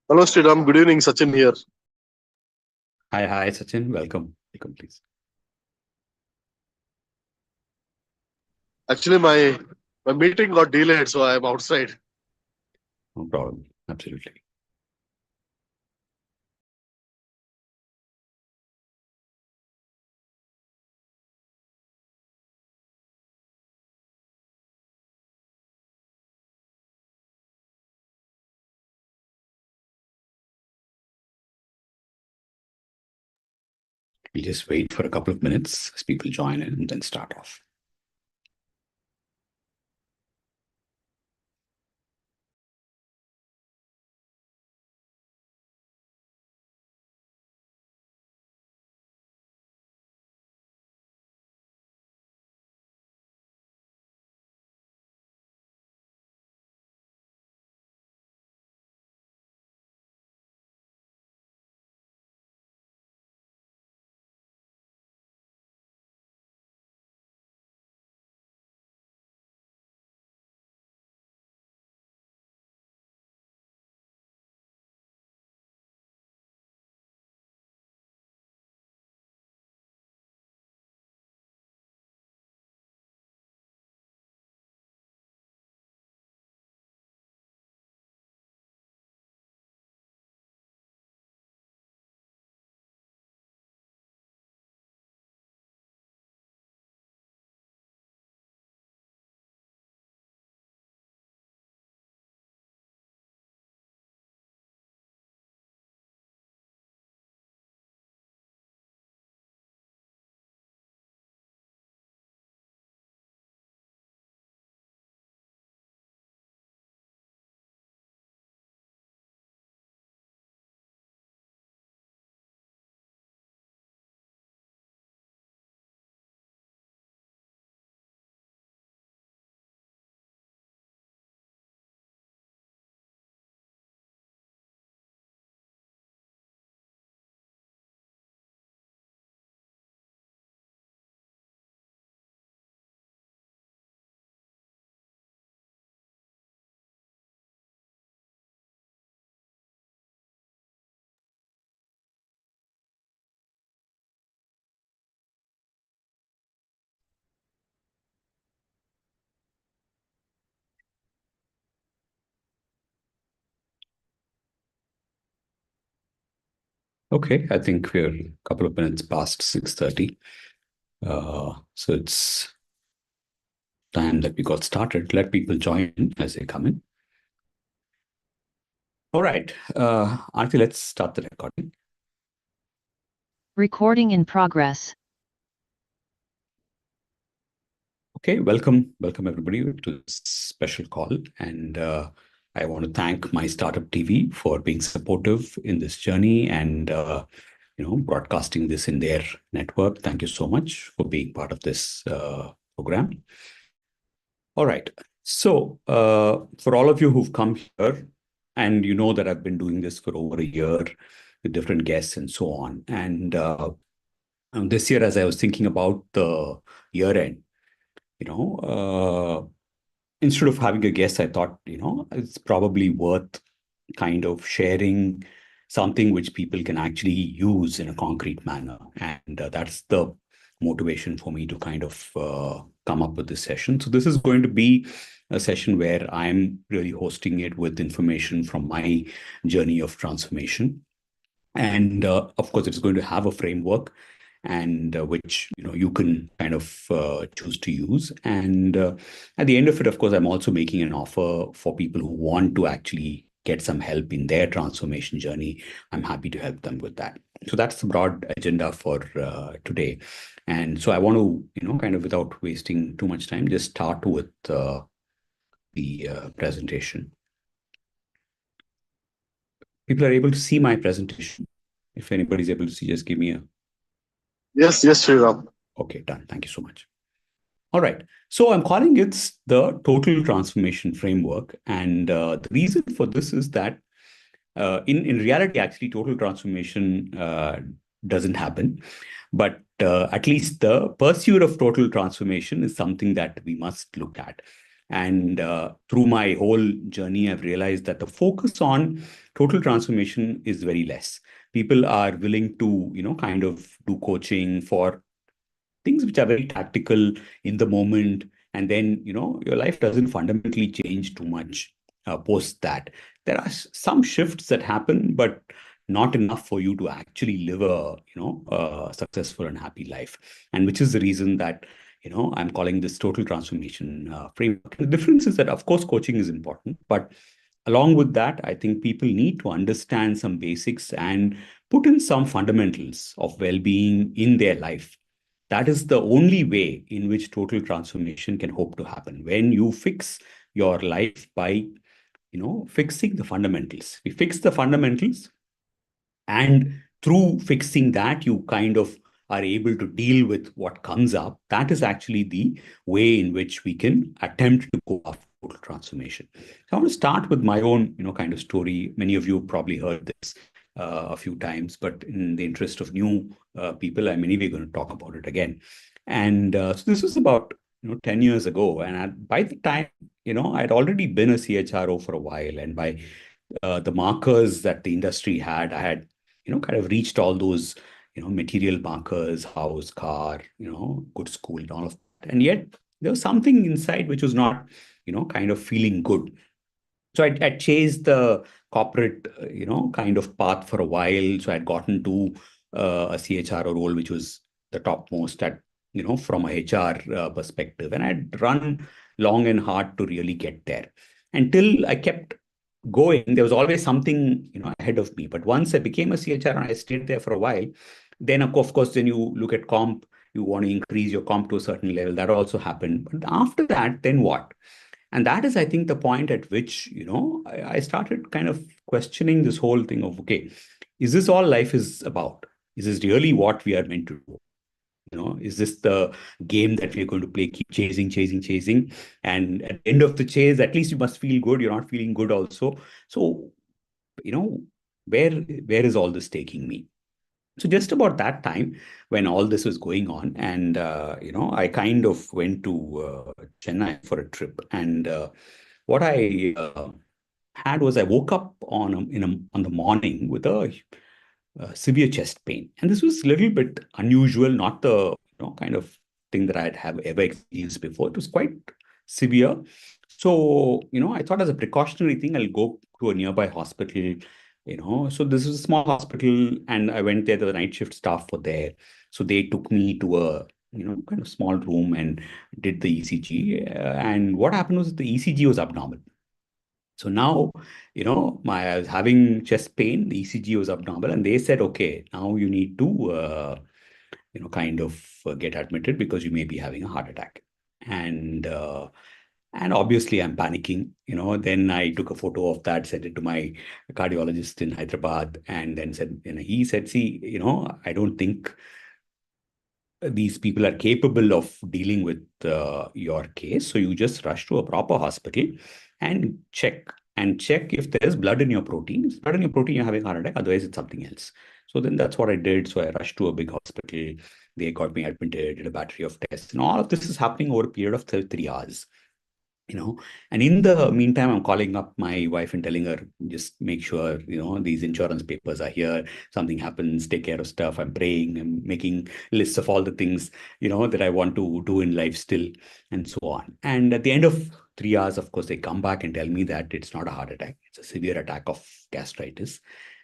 Hello, Sriram. Good evening. Sachin here. Hi, Sachin. Welcome, please. Actually, my meeting got delayed, so I'm outside. No problem. Absolutely. We'll just wait for a couple of minutes as people join in and then start off. Okay, I think we're a couple of minutes past 6:30. So it's time that we got started. Let people join in as they come in. All right. Aarti, let's start the recording. Recording in progress. Okay, welcome everybody to this special call. And I want to thank my startup TV for being supportive in this journey and broadcasting this in their network. Thank you so much for being part of this program. All right. So for all of you who've come here, and you know that I've been doing this for over a year with different guests and so on. And this year, as I was thinking about the year end, instead of having a guest, I thought, it's probably worth kind of sharing something which people can actually use in a concrete manner. And that's the motivation for me to kind of come up with this session. So this is going to be a session where I'm really hosting it with information from my journey of transformation. And of course, it's going to have a framework and which you can kind of choose to use. And at the end of it, of course, I'm also making an offer for people who want to actually get some help in their transformation journey. I'm happy to help them with that. So that's the broad agenda for today. And so I want to, kind of without wasting too much time, just start with the presentation. People are able to see my presentation. If anybody's able to see, just give me a Yes, Sriram. Okay, done. Thank you so much. All right. So I'm calling it the Total Transformation Framework. And the reason for this is that in reality, actually, total transformation doesn't happen. But at least the pursuit of total transformation is something that we must look at. And through my whole journey, I've realized that the focus on total transformation is very less. People are willing to, kind of do coaching for things which are very tactical in the moment. And then, your life doesn't fundamentally change too much post that. There are some shifts that happen, but not enough for you to actually live a, successful and happy life. And which is the reason that, I'm calling this total transformation framework. And the difference is that, of course, coaching is important, but along with that, I think people need to understand some basics and put in some fundamentals of well-being in their life. That is the only way in which total transformation can hope to happen. When you fix your life by, fixing the fundamentals. We fix the fundamentals, and through fixing that, you kind of are able to deal with what comes up. That is actually the way in which we can attempt to go after total transformation. So I want to start with my own, kind of story. Many of you have probably heard this a few times, but in the interest of new people, I'm anyway going to talk about it again. And so this was about 10 years ago, and by the time I'd already been a CHRO for a while, and by the markers that the industry had, I had kind of reached all those material markers: house, car, good school, and all of that. And yet there was something inside which was not kind of feeling good. So I chased the corporate, kind of path for a while. So I'd gotten to a CHRO role, which was the topmost at, from a HR perspective. And I'd run long and hard to really get there until I kept going. There was always something, ahead of me. But once I became a CHR and I stayed there for a while, then of course, then you look at comp, you want to increase your comp to a certain level. That also happened. But after that, then what? And that is, I think, the point at which, I started kind of questioning this whole thing of, okay, is this all life is about? Is this really what we are meant to do? Is this the game that we're going to play? Keep chasing, chasing, chasing. And at the end of the chase, at least you must feel good. You're not feeling good also. So, you know, where is all this taking me? So just about that time when all this was going on, and I kind of went to Chennai for a trip, and what I had was I woke up on the morning with a severe chest pain, and this was a little bit unusual, not the kind of thing that I'd have ever experienced before. It was quite severe. So I thought as a precautionary thing, I'll go to a nearby hospital. So this is a small hospital, and I went there. The night shift staff were there, so they took me to a kind of small room and did the ECG. And what happened was the ECG was abnormal. So now, I was having chest pain, the ECG was abnormal, and they said, okay, now you need to, kind of get admitted because you may be having a heart attack. And obviously I'm panicking, then I took a photo of that, sent it to my cardiologist in Hyderabad, and then said, he said, see, I don't think these people are capable of dealing with your case. So you just rush to a proper hospital and check if there's blood in your protein. If blood in your protein, you're having a heart attack. Otherwise, it's something else. So then that's what I did. So I rushed to a big hospital. They got me admitted, did a battery of tests, and all of this is happening over a period of 3 hours. And in the meantime, I'm calling up my wife and telling her, just make sure, these insurance papers are here. Something happens, take care of stuff. I'm praying, I'm making lists of all the things, that I want to do in life still, and so on. And at the end of 3 hours, of course, they come back and tell me that it's not a heart attack. It's a severe attack of gastritis.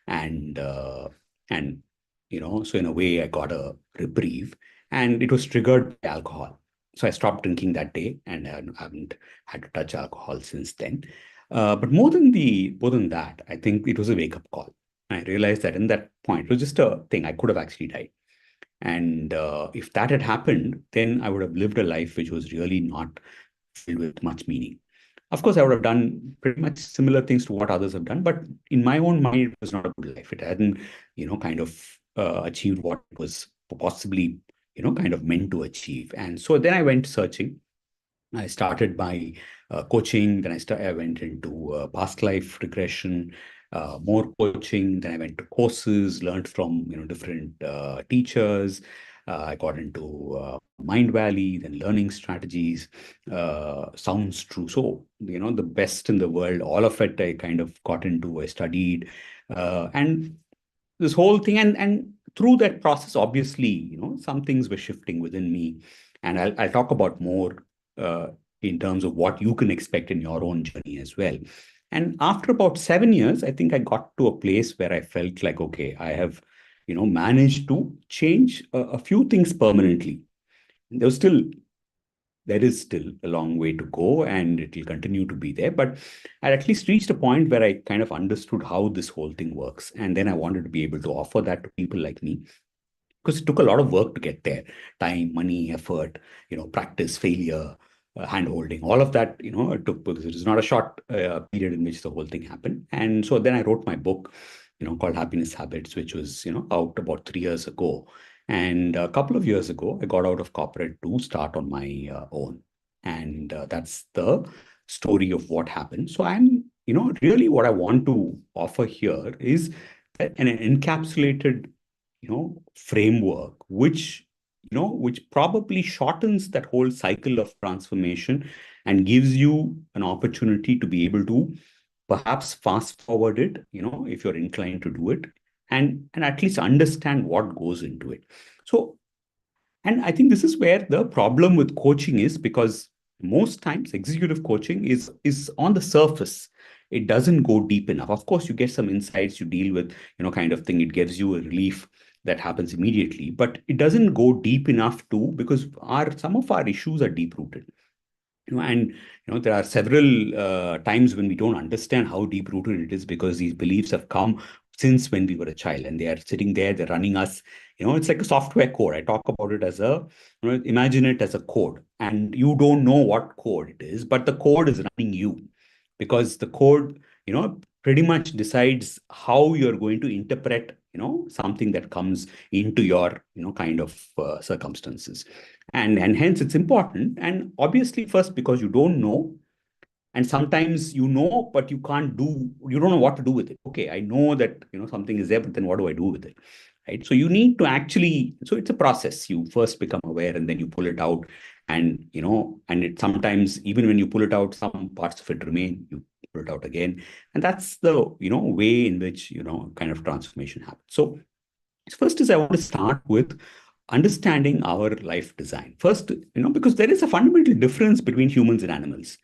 And, so in a way, I got a reprieve, and it was triggered by alcohol. So I stopped drinking that day, and I haven't had to touch alcohol since then. But more than that, I think it was a wake up call. I realized that in that point, it was just a thing. I could have actually died. And if that had happened, then I would have lived a life which was really not filled with much meaning. Of course, I would have done pretty much similar things to what others have done, but in my own mind, it was not a good life. It hadn't, kind of achieved what it was possibly, kind of meant to achieve. And so then I went searching. I started my coaching. Then I went into past life regression, more coaching. Then I went to courses, learned from different teachers, I got into Mind Valley, then learning strategies. Sounds true. So, the best in the world, all of it I kind of got into, I studied. And this whole thing, and through that process, obviously, some things were shifting within me. And I'll talk about more uh, in terms of what you can expect in your own journey as well. And after about 7 years, I think I got to a place where I felt like, okay, I have, managed to change a few things permanently. There was still there is still a long way to go, and it will continue to be there. But I at least reached a point where I kind of understood how this whole thing works. And then I wanted to be able to offer that to people like me, because it took a lot of work to get there: time, money, effort, practice, failure, hand holding, all of that. It took, because it is not a short period in which the whole thing happened. And so then I wrote my book, called Happiness Habits, which was, out about 3 years ago. And a couple of years ago, I got out of corporate to start on my own. And that's the story of what happened. So really what I want to offer here is an encapsulated, framework, which probably shortens that whole cycle of transformation and gives you an opportunity to be able to perhaps fast forward it, if you're inclined to do it, and at least understand what goes into it. So, and I think this is where the problem with coaching is, because most times executive coaching is on the surface. It doesn't go deep enough. Of course, you get some insights, you deal with, kind of thing. It gives you a relief that happens immediately, but it doesn't go deep enough too, because some of our issues are deep rooted. And there are several times when we don't understand how deep rooted it is, because these beliefs have come since when we were a child, and they are sitting there, they're running us. It's like a software code. I talk about it as imagine it as a code, and you don't know what code it is, but the code is running you, because the code, pretty much decides how you're going to interpret, something that comes into your, kind of circumstances. And hence it's important. And obviously, first, because you don't know, and sometimes but you don't know what to do with it. Okay, I know that something is there, but then what do I do with it? Right. So you need to actually, so it's a process. You first become aware, and then you pull it out. And and it sometimes, even when you pull it out, some parts of it remain. You pull it out again. And that's the way in which kind of transformation happens. So first is, I want to start with understanding our life design. First, because there is a fundamental difference between humans and animals.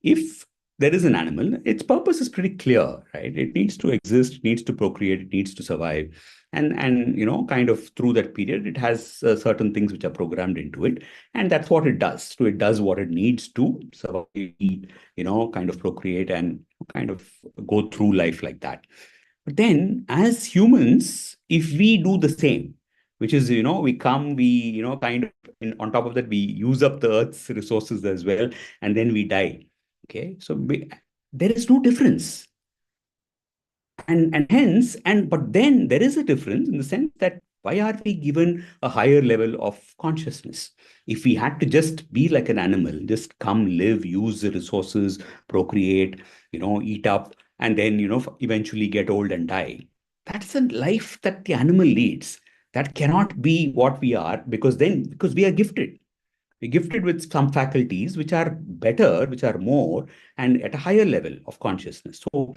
If there is an animal, its purpose is pretty clear, right? It needs to exist, it needs to procreate, it needs to survive. And kind of through that period, it has certain things which are programmed into it. And that's what it does. So it does what it needs to survive, eat, kind of procreate, and kind of go through life like that. But then, as humans, if we do the same, which is, we, kind of, on top of that, we use up the earth's resources as well, and then we die. Okay. So there is no difference. And hence, but then there is a difference in the sense that, why are we given a higher level of consciousness? If we had to just be like an animal, just come, live, use the resources, procreate, eat up, and then, eventually get old and die. That's a life that the animal leads. That cannot be what we are, because we are gifted. We're gifted with some faculties which are better, which are more, and at a higher level of consciousness. So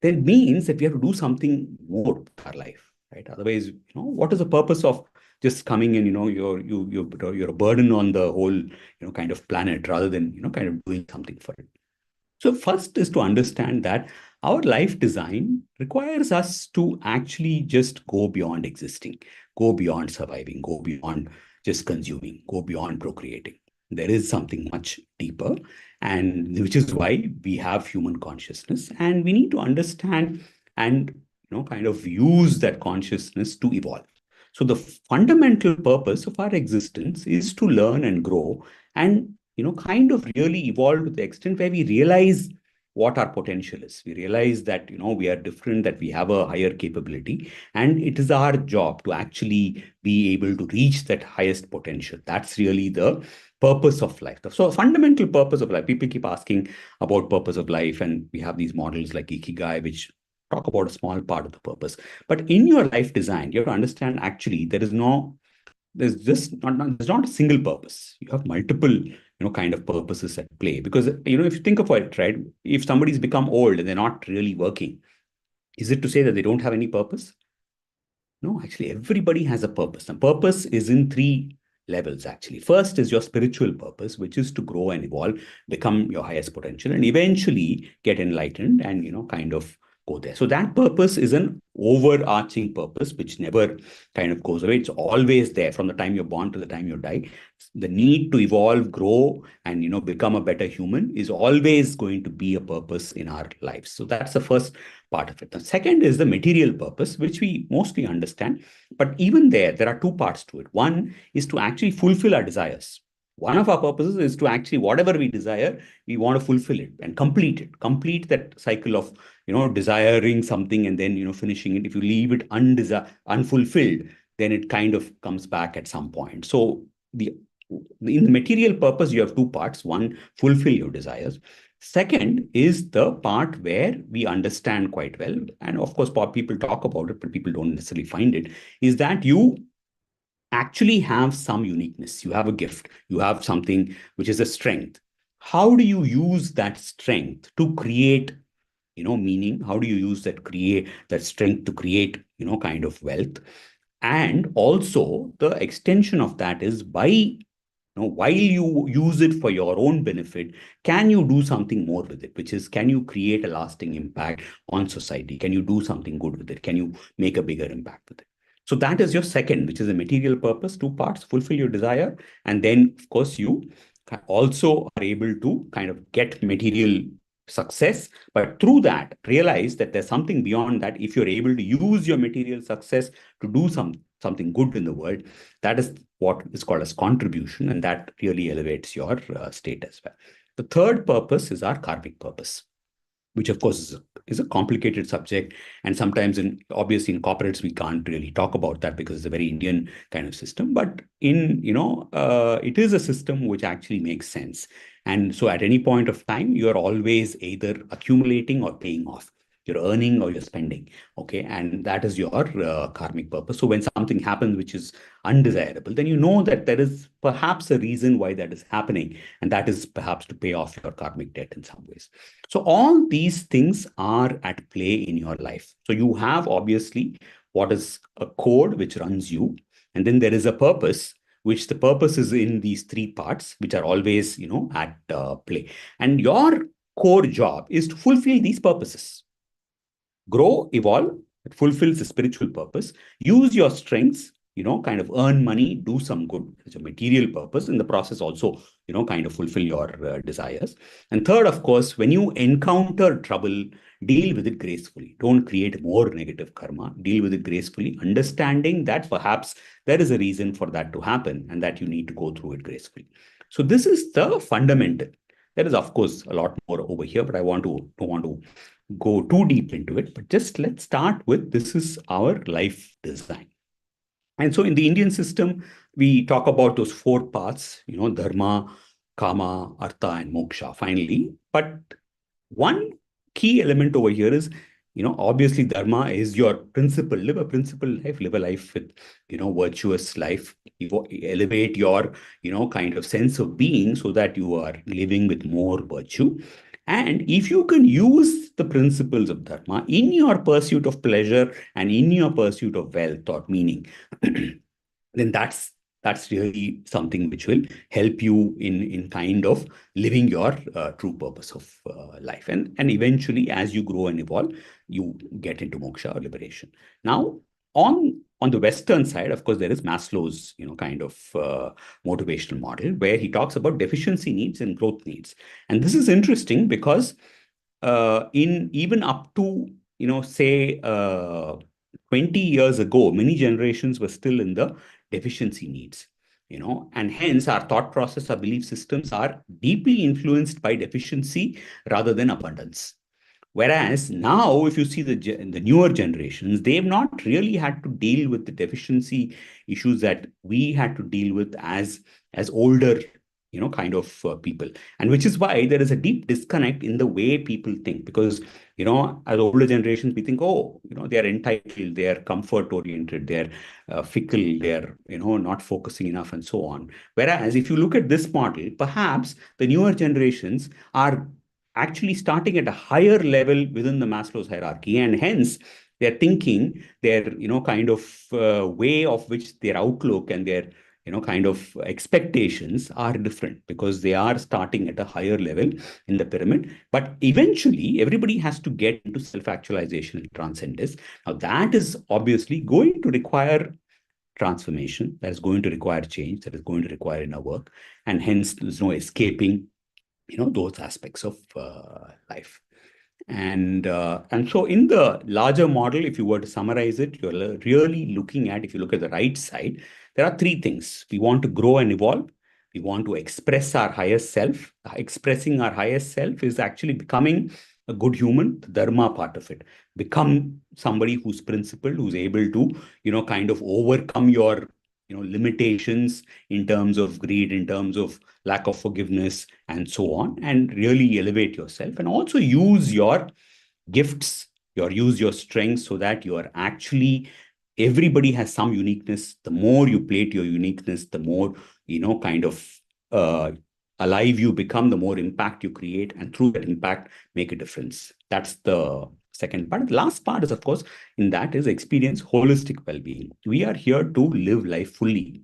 that means that we have to do something more with our life, right? Otherwise, what is the purpose of just coming in? You're a burden on the whole, kind of planet, rather than kind of doing something for it. So first is to understand that our life design requires us to actually just go beyond existing, go beyond surviving, go beyond just consuming, go beyond procreating. There is something much deeper, and which is why we have human consciousness, and we need to understand and kind of use that consciousness to evolve. So the fundamental purpose of our existence is to learn and grow, and kind of really evolve to the extent where we realize what our potential is. We realize that we are different, that we have a higher capability, and it is our job to actually be able to reach that highest potential. That's really the purpose of life. So a fundamental purpose of life. People keep asking about purpose of life, and we have these models like Ikigai, which talk about a small part of the purpose. But in your life design, you have to understand, actually, there is no there's not a single purpose. You have multiple, kind of purposes at play. Because, if you think of it, right, if somebody's become old and they're not really working, is it to say that they don't have any purpose? No, actually, everybody has a purpose. And purpose is in three levels, actually. First is your spiritual purpose, which is to grow and evolve, become your highest potential, and eventually get enlightened and, kind of go there. So that purpose is an overarching purpose, which never kind of goes away. It's always there from the time you're born to the time you die. The need to evolve, grow, and, become a better human is always going to be a purpose in our lives. So that's the first part of it. The second is the material purpose, which we mostly understand. But even there are two parts to it. One is to actually fulfill our desires. One of our purposes is to actually, whatever we desire, we want to fulfill it and complete it. Complete that cycle of, desiring something and then, finishing it. If you leave it unfulfilled, then it kind of comes back at some point. So in the material purpose, you have two parts. One, fulfill your desires. Second is the part where we understand quite well, and of course, people talk about it, but people don't necessarily find it, is that you actually have some uniqueness. You have a gift. You have something which is a strength. How do you use that strength to create, meaning? How do you use that strength to create, kind of wealth? And also, the extension of that is by while you use it for your own benefit, can you do something more with it? Which is, can you create a lasting impact on society? Can you do something good with it? Can you make a bigger impact with it? So that is your second, which is a material purpose, two parts: fulfill your desire. And then, of course, you also are able to kind of get material success, but through that, realize that there's something beyond that. If you're able to use your material success to do something good in the world, that is what is called as contribution, and that really elevates your state as well. The third purpose is our karmic purpose, which of course is a complicated subject, and sometimes obviously in corporates we can't really talk about that because it's a very Indian kind of system. But it is a system which actually makes sense. And so at any point of time, you're always either accumulating or paying off. You're earning or you're spending. Okay. And that is your karmic purpose. So when something happens which is undesirable, then you know that there is perhaps a reason why that is happening. And that is perhaps to pay off your karmic debt in some ways. So all these things are at play in your life. So you have obviously what is a code which runs you. And then there is a purpose, which the purpose is in these three parts, which are always, at play. And your core job is to fulfill these purposes. Grow, evolve, it fulfills the spiritual purpose. Use your strengths, kind of earn money, do some good. It's a material purpose. In the process also, kind of fulfill your desires. And third, of course, when you encounter trouble, deal with it gracefully. Don't create more negative karma. Deal with it gracefully, understanding that perhaps there is a reason for that to happen and that you need to go through it gracefully. So this is the fundamental. There is, of course, a lot more over here, but I don't want to go too deep into it. But just let's start with, this is our life design. And so in the Indian system, we talk about those four paths, dharma, kama, artha, and moksha, finally. But one key element over here is, obviously dharma is your principle. Live a principled life, live a life with, virtuous life, elevate your, kind of sense of being so that you are living with more virtue. And if you can use the principles of dharma in your pursuit of pleasure and in your pursuit of wealth or meaning, then that's really something which will help you in kind of living your true purpose of life. And eventually, as you grow and evolve, you get into moksha or liberation. Now, on the Western side, of course, there is Maslow's, kind of motivational model where he talks about deficiency needs and growth needs. And this is interesting because in even up to, say 20 years ago, many generations were still in the deficiency needs, and hence our thought process, our belief systems are deeply influenced by deficiency rather than abundance. Whereas now, if you see the newer generations, they've not really had to deal with the deficiency issues that we had to deal with as older, kind of people. And which is why there is a deep disconnect in the way people think. Because, as older generations, we think, oh, they are entitled, they are comfort oriented, they're fickle, they're, not focusing enough and so on. Whereas if you look at this model, perhaps the newer generations are actually starting at a higher level within the Maslow's hierarchy. And hence, their thinking, their, kind of way of which their outlook and their kind of expectations are different because they are starting at a higher level in the pyramid. But eventually, everybody has to get into self-actualization and transcendence. Now, that is obviously going to require transformation, that is going to require change, that is going to require inner work, and hence there's no escaping, those aspects of life. And so in the larger model, if you were to summarize it, you're really looking at, if you look at the right side, there are three things. We want to grow and evolve. We want to express our highest self. Expressing our highest self is actually becoming a good human, the dharma part of it. Become somebody who's principled, who's able to, kind of overcome your, limitations in terms of greed, in terms of lack of forgiveness, and so on, and really elevate yourself and also use your gifts, use your strengths so that you are actually, everybody has some uniqueness. The more you play to your uniqueness, the more, kind of uh, alive you become, the more impact you create, and through that impact, make a difference. That's the second part. The last part is, of course, in that is experience holistic well-being. We are here to live life fully.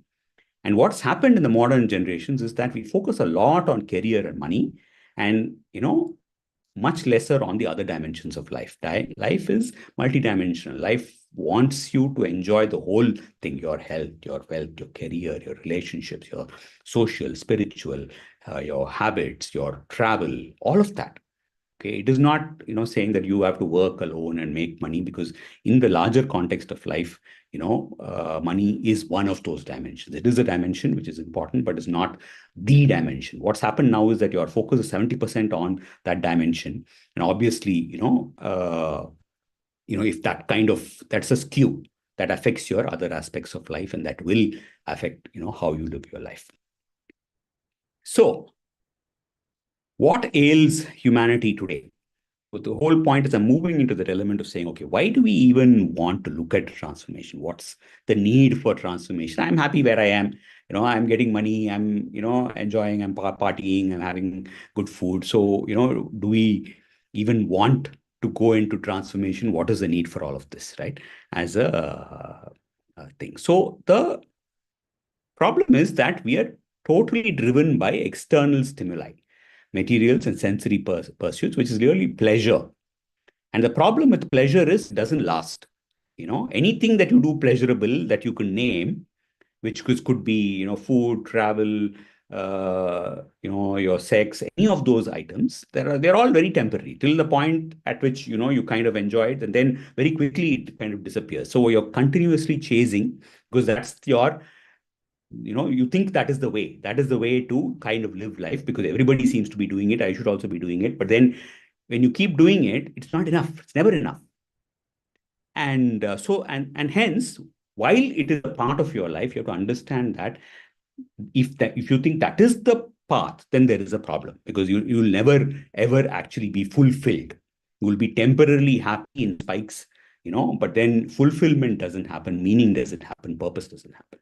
And what's happened in the modern generations is that we focus a lot on career and money and, much lesser on the other dimensions of life. Life is multidimensional. Life wants you to enjoy the whole thing, your health, your wealth, your career, your relationships, your social, spiritual, your habits, your travel, all of that. Okay, it is not, saying that you have to work alone and make money, because in the larger context of life, money is one of those dimensions. It is a dimension which is important, but it's not the dimension. What's happened now is that your focus is 70% on that dimension, and obviously, if that's a skew that affects your other aspects of life, and that will affect, how you live your life. So, what ails humanity today? But the whole point is I'm moving into that element of saying, okay, why do we even want to look at transformation? What's the need for transformation? I'm happy where I am. I'm getting money. I'm, enjoying. I'm partying. I'm having good food. So, do we even want to go into transformation? What is the need for all of this, right? As a thing. So the problem is that we are totally driven by external stimuli, materials and sensory pursuits, which is really pleasure. And the problem with pleasure is it doesn't last. Anything that you do pleasurable that you can name, which could be, food, travel, your sex, any of those items, they're all very temporary till the point at which, you kind of enjoy it, and then very quickly it kind of disappears. So you're continuously chasing because that's your, you think that is the way to kind of live life because everybody seems to be doing it. I should also be doing it. But then when you keep doing it, it's not enough. It's never enough. And hence, while it is a part of your life, you have to understand that if you think that is the path, then there is a problem because you'll never ever actually be fulfilled. You will be temporarily happy in spikes, but then fulfillment doesn't happen, meaning doesn't happen, purpose doesn't happen.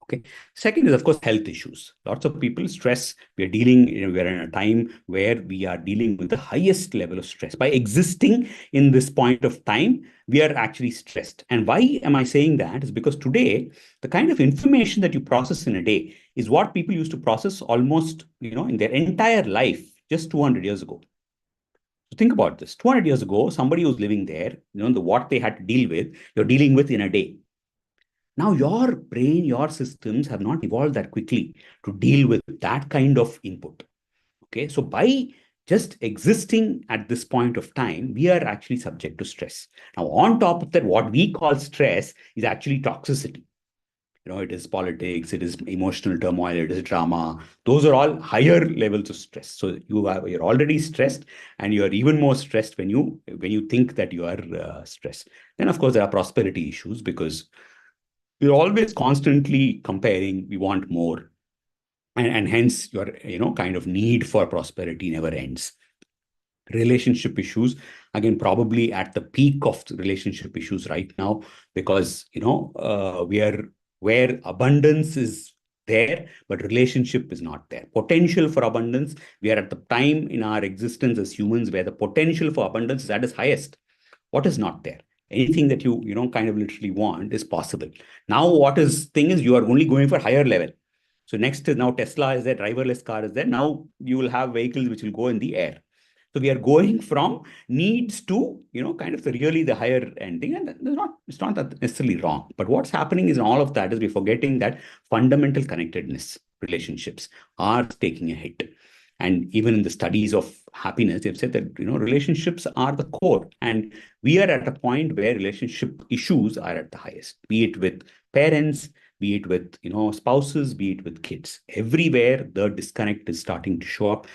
Okay. Second is, of course, health issues. Lots of people stress. We are dealing, we're in a time where we are dealing with the highest level of stress. By existing in this point of time, we are actually stressed. And why am I saying that? Is because today, the kind of information that you process in a day is what people used to process almost, in their entire life just 200 years ago. So think about this. 200 years ago, somebody who's living there, what they had to deal with, you're dealing with in a day. Now, your brain, your systems have not evolved that quickly to deal with that kind of input. Okay. So, by just existing at this point of time, we are actually subject to stress. Now, on top of that, what we call stress is actually toxicity. It is politics, it is emotional turmoil, it is drama. Those are all higher levels of stress. So you're already stressed, and you're even more stressed when you think that you are stressed. Then, of course, there are prosperity issues because we're always constantly comparing. We want more. and hence your kind of need for prosperity never ends. Relationship issues, again, probably at the peak of relationship issues right now, because we are where abundance is there, but relationship is not there. Potential for abundance, we are at the time in our existence as humans where the potential for abundance is at its highest. What is not there? Anything that you kind of literally want is possible. Now what is thing is, you are only going for higher level. So next is, now Tesla is there, driverless car is there, now you will have vehicles which will go in the air. So we are going from needs to, kind of really the higher ending. And it's not that necessarily wrong. But what's happening is, in all of that, is we're forgetting that fundamental connectedness relationships are taking a hit. And even in the studies of happiness, they've said that, relationships are the core. And we are at a point where relationship issues are at the highest, be it with parents, be it with, spouses, be it with kids. Everywhere, the disconnect is starting to show up.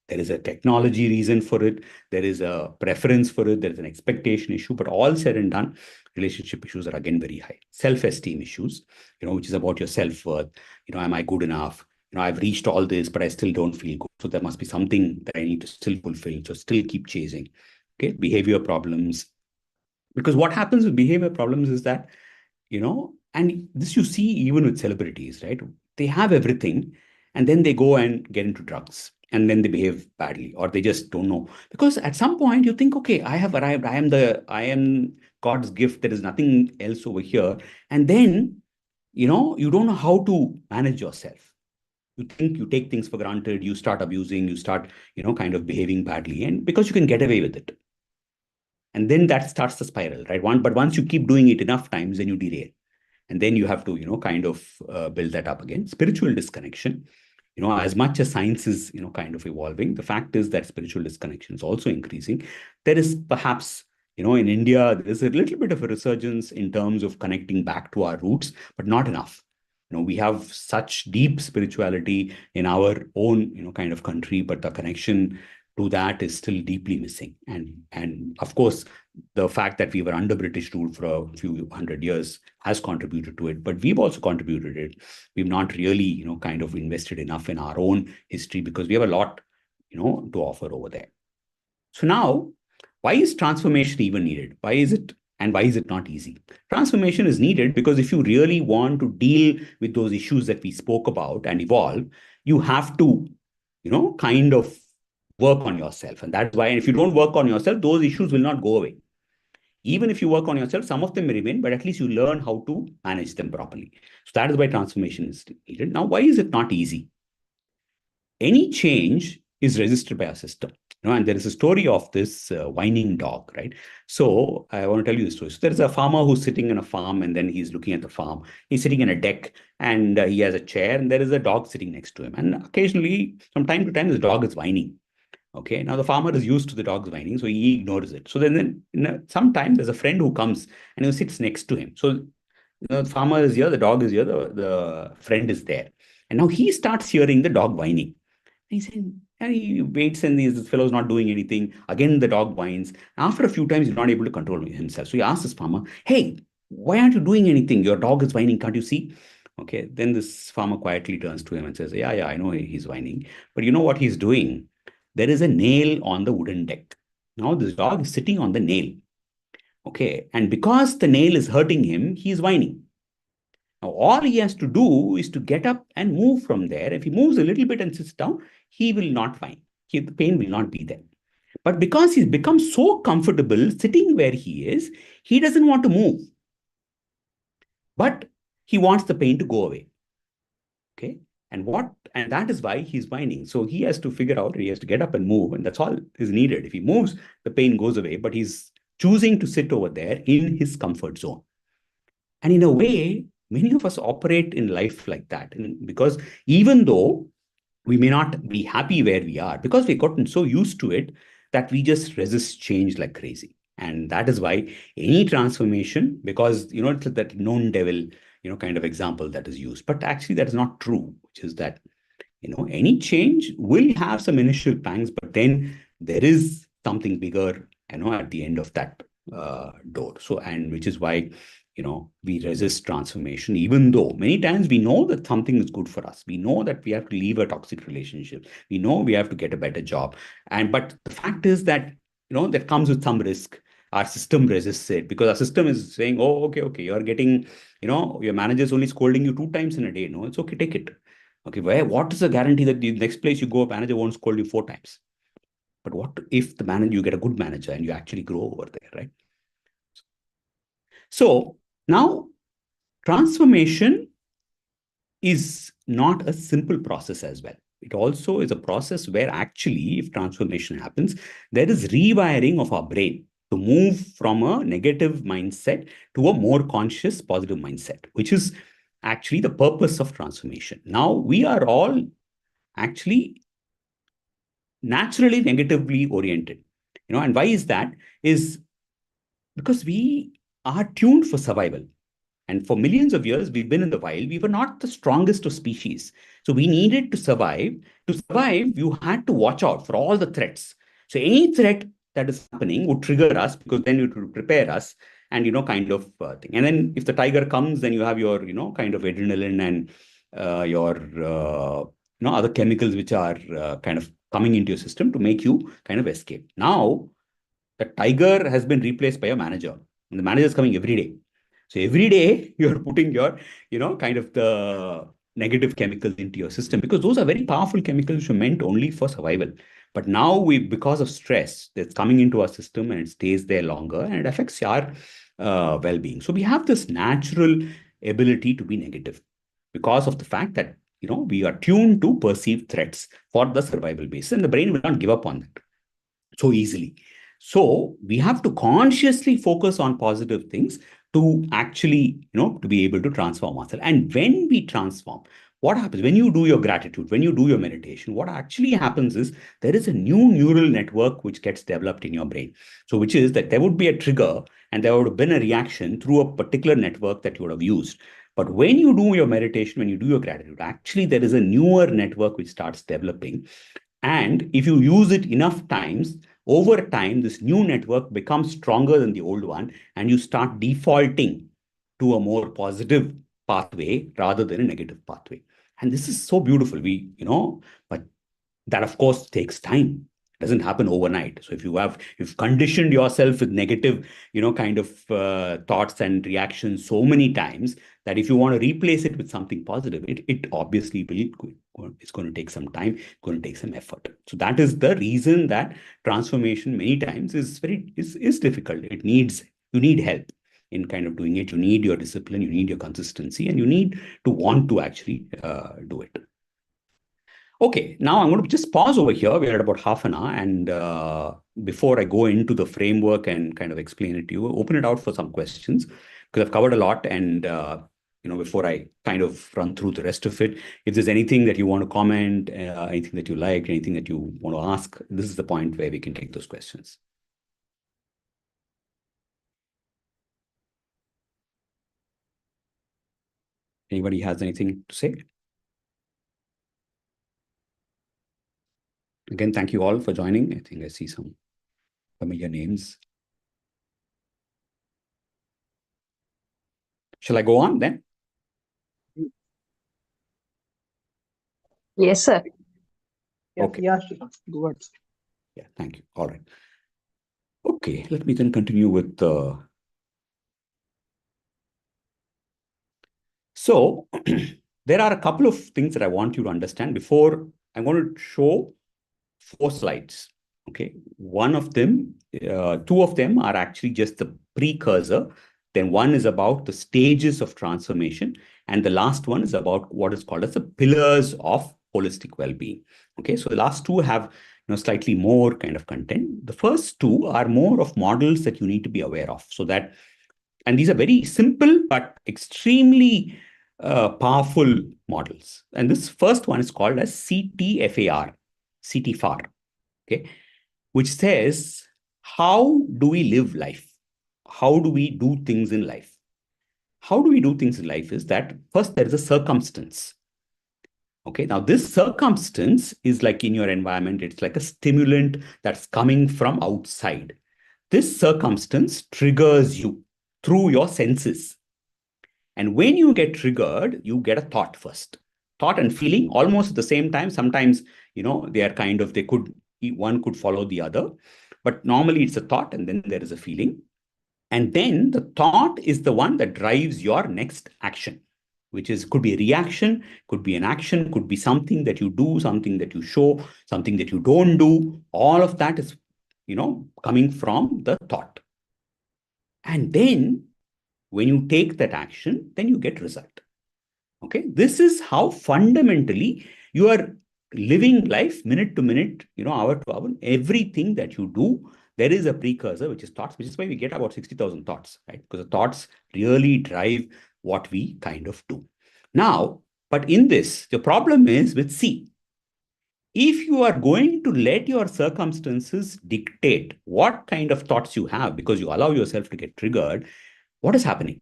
There is a technology reason for it. There is a preference for it. There is an expectation issue. But all said and done, relationship issues are again very high. Self-esteem issues, which is about your self-worth. Am I good enough? I've reached all this, but I still don't feel good. So there must be something that I need to still fulfill. So still keep chasing. Okay. Behavior problems. Because what happens with behavior problems is that, and this you see even with celebrities, right? They have everything, and then they go and get into drugs, and then they behave badly, or they just don't know. Because at some point you think, okay, I have arrived, I am God's gift, there is nothing else over here. And then, you don't know how to manage yourself. You think you take things for granted, you start abusing, you start, kind of behaving badly, and because you can get away with it. And then that starts the spiral, right? But once you keep doing it enough times, then you derail. And then you have to, kind of build that up again. Spiritual disconnection, as much as science is, kind of evolving, the fact is that spiritual disconnection is also increasing. There is perhaps, in India, there is a little bit of a resurgence in terms of connecting back to our roots, but not enough. We have such deep spirituality in our own, kind of country, but the connection to that is still deeply missing. And of course, the fact that we were under British rule for a few hundred years has contributed to it, but we've also contributed it. We've not really, kind of invested enough in our own history, because we have a lot, to offer over there. So now, why is transformation even needed? Why is it not easy? Transformation is needed because if you really want to deal with those issues that we spoke about and evolve, you have to, kind of work on yourself. And that's why, and if you don't work on yourself, those issues will not go away. Even if you work on yourself, some of them may remain, but at least you learn how to manage them properly. So that is why transformation is needed. Now, why is it not easy? Any change is resisted by our system. And there is a story of this whining dog, right? So I want to tell you the story. So there is a farmer who's sitting in a farm, and then he's looking at the farm. He's sitting in a deck, and he has a chair, and there is a dog sitting next to him. And occasionally, from time to time, this dog is whining. Okay, now the farmer is used to the dog's whining, so he ignores it. So then sometime there's a friend who comes and who sits next to him. So the farmer is here, the dog is here, the friend is there. And now he starts hearing the dog whining. He said, and he waits, and this fellow's not doing anything. Again, the dog whines. After a few times, he's not able to control himself. So he asks this farmer, hey, why aren't you doing anything? Your dog is whining, can't you see? Okay, then this farmer quietly turns to him and says, yeah, I know he's whining. But you know what he's doing? There is a nail on the wooden deck. Now this dog is sitting on the nail. Okay, and because the nail is hurting him, he's whining. Now, all he has to do is to get up and move from there. If he moves a little bit and sits down, he will not whine. The pain will not be there. But because he's become so comfortable sitting where he is, he doesn't want to move. But he wants the pain to go away. Okay. And that is why he's whining. So he has to figure out, he has to get up and move, and that's all is needed. If he moves, the pain goes away, but he's choosing to sit over there in his comfort zone. And in a way, many of us operate in life like that. And because even though we may not be happy where we are, because we've gotten so used to it that we just resist change like crazy. And that is why any transformation, because, it's that known devil, kind of example that is used. But actually, that is not true, which is that, any change will have some initial pangs, but then there is something bigger, at the end of that door. So, and which is why, we resist transformation, even though many times we know that something is good for us. We know that we have to leave a toxic relationship. We know we have to get a better job. But the fact is that, that comes with some risk. Our system resists it because our system is saying, oh, okay, you're getting, your manager is only scolding you 2 times in a day. No, it's okay, take it. Okay, what is the guarantee that the next place you go, a manager won't scold you 4 times? But what if you get a good manager and you actually grow over there, right? So now transformation is not a simple process as well. It also is a process where actually, if transformation happens, there is rewiring of our brain to move from a negative mindset to a more conscious, positive mindset, which is actually the purpose of transformation. Now, we are all actually naturally negatively oriented. And why is that? Is because we are tuned for survival. And for millions of years, we've been in the wild. We were not the strongest of species. So we needed to survive. To survive, you had to watch out for all the threats. So any threat that is happening would trigger us because then it would prepare us and, kind of thing. And then if the tiger comes, then you have your, kind of adrenaline and your, other chemicals which are kind of coming into your system to make you kind of escape. Now, the tiger has been replaced by a manager. And the manager is coming every day. So every day you're putting your, kind of the negative chemicals into your system because those are very powerful chemicals which are meant only for survival. But now because of stress, that's coming into our system and it stays there longer and it affects our well-being. So we have this natural ability to be negative because of the fact that, we are tuned to perceive threats for the survival base and the brain will not give up on that so easily. So we have to consciously focus on positive things to actually, to be able to transform ourselves. And when we transform, what happens when you do your gratitude, when you do your meditation, what actually happens is there is a new neural network which gets developed in your brain. So which is that there would be a trigger and there would have been a reaction through a particular network that you would have used. But when you do your meditation, when you do your gratitude, actually there is a newer network which starts developing. And if you use it enough times, over time, this new network becomes stronger than the old one, and you start defaulting to a more positive pathway rather than a negative pathway. And this is so beautiful. But that of course takes time. It doesn't happen overnight. So if you've conditioned yourself with negative, kind of thoughts and reactions so many times that if you want to replace it with something positive, it obviously it's going to take some time, it's going to take some effort. So that is the reason that transformation many times is difficult. You need help in kind of doing it. You need your discipline, you need your consistency, and you need to want to actually do it. Okay, now I'm going to just pause over here. We're at about half an hour. And before I go into the framework and kind of explain it to you, open it out for some questions because I've covered a lot. And, before I kind of run through the rest of it, if there's anything that you want to comment, anything that you like, anything that you want to ask, this is the point where we can take those questions. Anybody has anything to say? Again, thank you all for joining. I think I see some familiar names. Shall I go on then? Yes, sir. Okay. Yeah, go ahead. Yeah, thank you. All right. Okay, let me then continue with the. So there are a couple of things that I want you to understand before I'm going to show 4 slides. Okay, one of them, 2 of them are actually just the precursor. Then one is about the stages of transformation. And the last one is about what is called as the pillars of holistic well-being. Okay, so the last 2 have slightly more kind of content. The first 2 are more of models that you need to be aware of. So that, and these are very simple but extremely powerful models. And this first one is called as CTFAR, CTFAR, okay, which says, how do we live life? How do we do things in life? How do we do things in life is that first there is a circumstance. Okay, now this circumstance is like in your environment, it's like a stimulant that's coming from outside. This circumstance triggers you through your senses. And when you get triggered, you get a thought first. Thought and feeling almost at the same time. Sometimes, they are kind of, one could follow the other. But normally it's a thought and then there is a feeling. And then the thought is the one that drives your next action, which could be a reaction, could be an action, could be something that you do, something that you show, something that you don't do. All of that is, coming from the thought. And then when you take that action, then you get result. Okay. This is how fundamentally you are living life minute to minute, hour to hour. Everything that you do, there is a precursor, which is thoughts, which is why we get about 60,000 thoughts, right? Because the thoughts really drive what we kind of do. Now, but in this, the problem is with C. If you are going to let your circumstances dictate what kind of thoughts you have, because you allow yourself to get triggered, what is happening?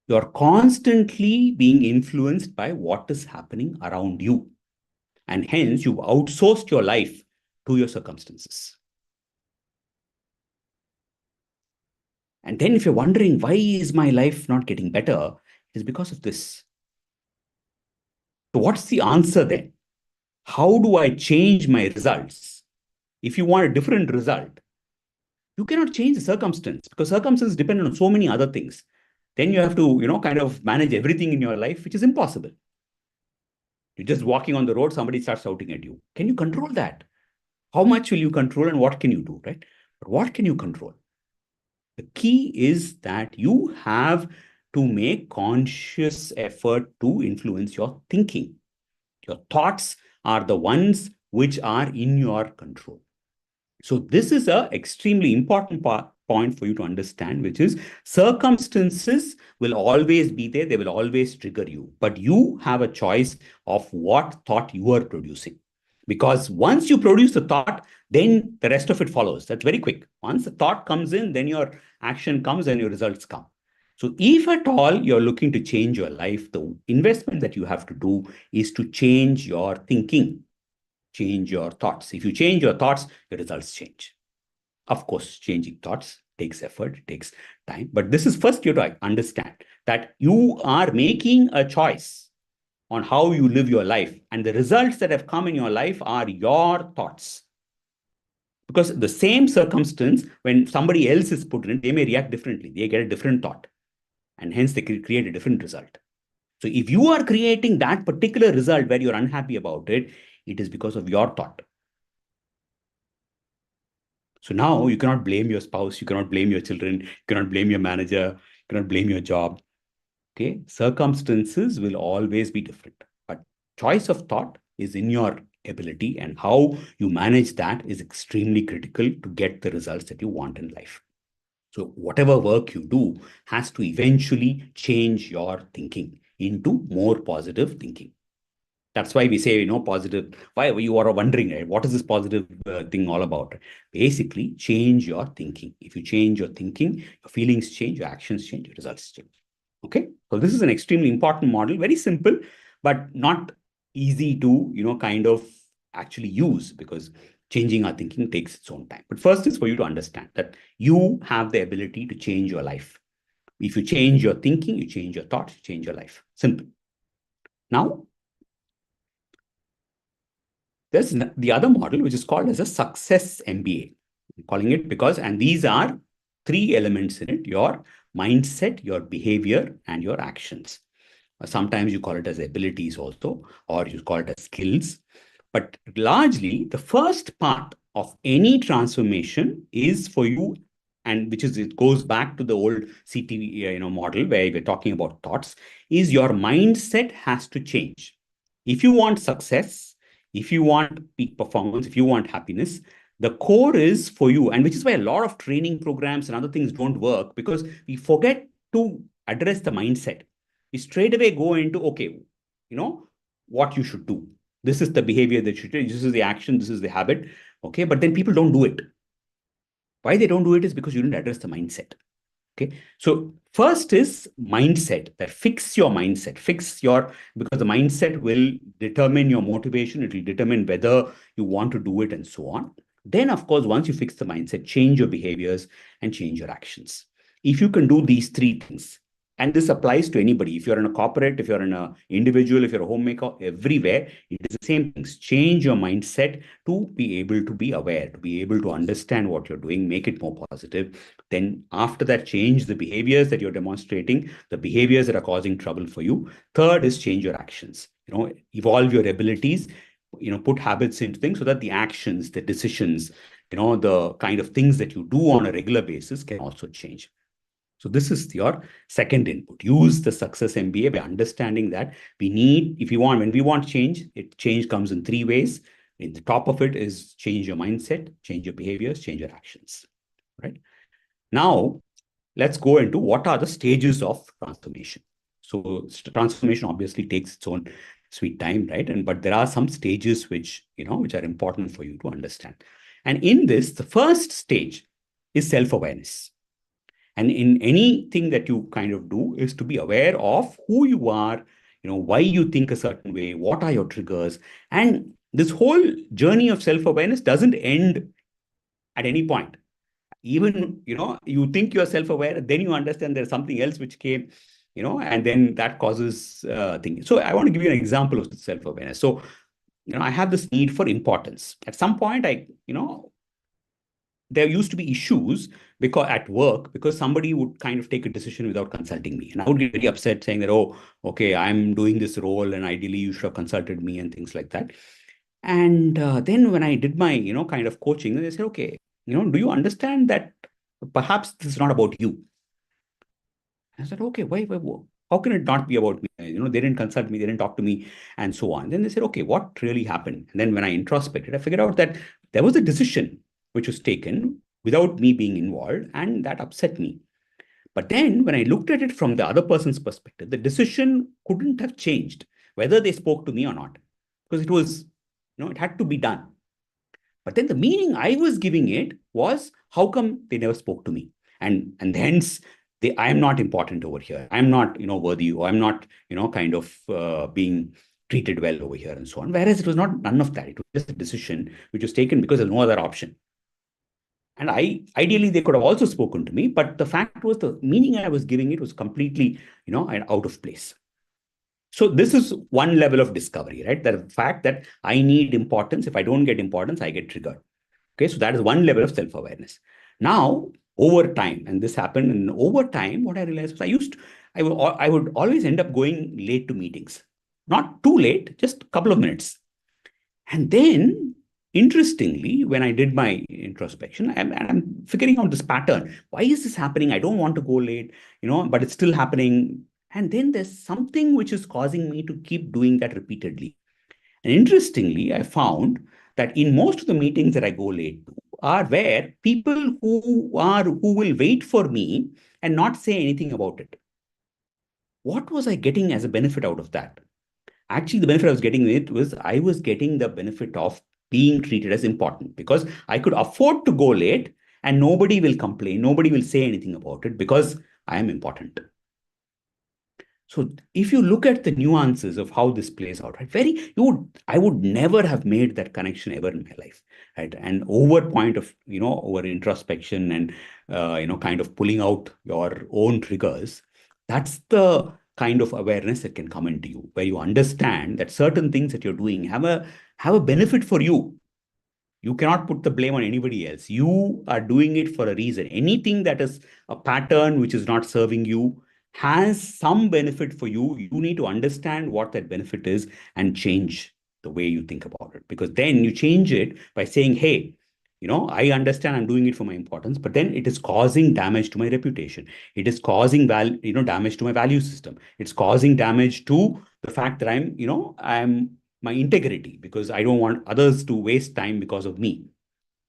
You're constantly being influenced by what is happening around you. And hence, you've outsourced your life to your circumstances. And then if you're wondering, why is my life not getting better? It's because of this. So what's the answer then? How do I change my results? If you want a different result, you cannot change the circumstance because circumstances depend on so many other things. Then you have to, kind of manage everything in your life, which is impossible. You're just walking on the road, somebody starts shouting at you. Can you control that? How much will you control and what can you do, right? But what can you control? The key is that you have to make conscious effort to influence your thinking. Your thoughts are the ones which are in your control. So this is an extremely important point for you to understand, which is circumstances will always be there. They will always trigger you. But you have a choice of what thought you are producing. Because once you produce the thought, then the rest of it follows. That's very quick. Once the thought comes in, then your action comes and your results come. So if at all you're looking to change your life, the investment that you have to do is to change your thinking, change your thoughts. If you change your thoughts, your results change. Of course, changing thoughts takes effort, takes time. But this is first you have to understand that you are making a choice on how you live your life. And the results that have come in your life are your thoughts. Because the same circumstance, when somebody else is put in it, they may react differently. They get a different thought. And hence they create a different result. So if you are creating that particular result where you're unhappy about it, it is because of your thought. So now you cannot blame your spouse, you cannot blame your children, you cannot blame your manager, you cannot blame your job. Okay, circumstances will always be different, but choice of thought is in your ability, and how you manage that is extremely critical to get the results that you want in life. So whatever work you do has to eventually change your thinking into more positive thinking. That's why we say, positive. Why you are wondering, right? What is this positive thing all about? Basically, change your thinking. If you change your thinking, your feelings change, your actions change, your results change. Okay. So this is an extremely important model, very simple, but not easy to, kind of actually use, because changing our thinking takes its own time. But first is for you to understand that you have the ability to change your life. If you change your thinking, you change your thoughts, you change your life. Simple. Now, there's the other model, which is called as a success MBA. I'm calling it because, and these are three elements in it: your mindset, your behavior, and your actions. Sometimes you call it as abilities also, or you call it as skills. But largely, the first part of any transformation is for you, and which is, it goes back to the old CT model where we're talking about thoughts, is your mindset has to change. If you want success, if you want peak performance, if you want happiness, the core is for you, and which is why a lot of training programs and other things don't work, because we forget to address the mindset. We straight away go into, okay, what you should do. This is the behavior that you should do. This is the action. This is the habit. Okay. But then people don't do it. Why they don't do it is because you didn't address the mindset. Okay. So first is mindset, that fix your mindset, because the mindset will determine your motivation. It will determine whether you want to do it and so on. Then, of course, once you fix the mindset, change your behaviors and change your actions. If you can do these three things, And this applies to anybody. If you're in a corporate, if you're an individual, if you're a homemaker, everywhere, it is the same things. Change your mindset to be able to be aware, to be able to understand what you're doing, make it more positive. Then after that, change the behaviors that you're demonstrating, the behaviors that are causing trouble for you. Third is change your actions. Evolve your abilities, put habits into things so that the actions, the decisions, the kind of things that you do on a regular basis can also change. So this is your second input. Use the success MBA by understanding that when we want change, change comes in three ways. In the top of it is change your mindset, change your behaviors, change your actions. Right? Now, let's go into what are the stages of transformation. So transformation obviously takes its own sweet time, right? But there are some stages which are important for you to understand. And in this, the first stage is self-awareness. And in anything that you kind of do is to be aware of who you are, why you think a certain way, what are your triggers. And this whole journey of self-awareness doesn't end at any point. Even, you think you're self-aware, then you understand there's something else which came, and then that causes things. So I want to give you an example of self-awareness. So, I have this need for importance. At some point, there used to be issues because somebody would kind of take a decision without consulting me. And I would get very upset saying that, oh, okay, I'm doing this role and ideally you should have consulted me and things like that. And then when I did my, kind of coaching, they said, okay, do you understand that perhaps this is not about you? I said, okay, why, how can it not be about me? They didn't consult me, they didn't talk to me, and so on. Then they said, okay, what really happened? And then when I introspected, I figured out that there was a decision which was taken without me being involved, and that upset me. But then when I looked at it from the other person's perspective, the decision couldn't have changed, whether they spoke to me or not, because it was, it had to be done. But then the meaning I was giving it was, how come they never spoke to me? And hence, I am not important over here. I'm not, worthy, or I'm not, kind of being treated well over here and so on. Whereas it was none of that. It was just a decision which was taken because there's no other option. And ideally, they could have also spoken to me, but the fact was the meaning I was giving it was completely, out of place. So this is one level of discovery, right? The fact that I need importance. If I don't get importance, I get triggered. Okay, so that is one level of self-awareness. Now, over time, and this happened, and over time, what I realized was I would always end up going late to meetings. Not too late, just a couple of minutes. And then, interestingly, when I did my introspection, I'm figuring out this pattern. Why is this happening? I don't want to go late, but it's still happening. And then there's something which is causing me to keep doing that repeatedly. And interestingly, I found that in most of the meetings that I go late to are where people who will wait for me and not say anything about it. What was I getting as a benefit out of that? Actually, the benefit I was getting was I was getting the benefit of being treated as important, because I could afford to go late and nobody will complain, nobody will say anything about it because I am important. So if you look at the nuances of how this plays out, right, I would never have made that connection ever in my life, right? And over point of, over introspection and, kind of pulling out your own triggers, that's the kind of awareness that can come into you, where you understand that certain things that you're doing have a benefit for you. You cannot put the blame on anybody else. You are doing it for a reason. Anything that is a pattern which is not serving you has some benefit for you. You need to understand what that benefit is and change the way you think about it. Because then you change it by saying, hey, I understand I'm doing it for my importance, but then it is causing damage to my reputation. It is causing damage to my value system. It's causing damage to the fact that I'm my integrity, because I don't want others to waste time because of me.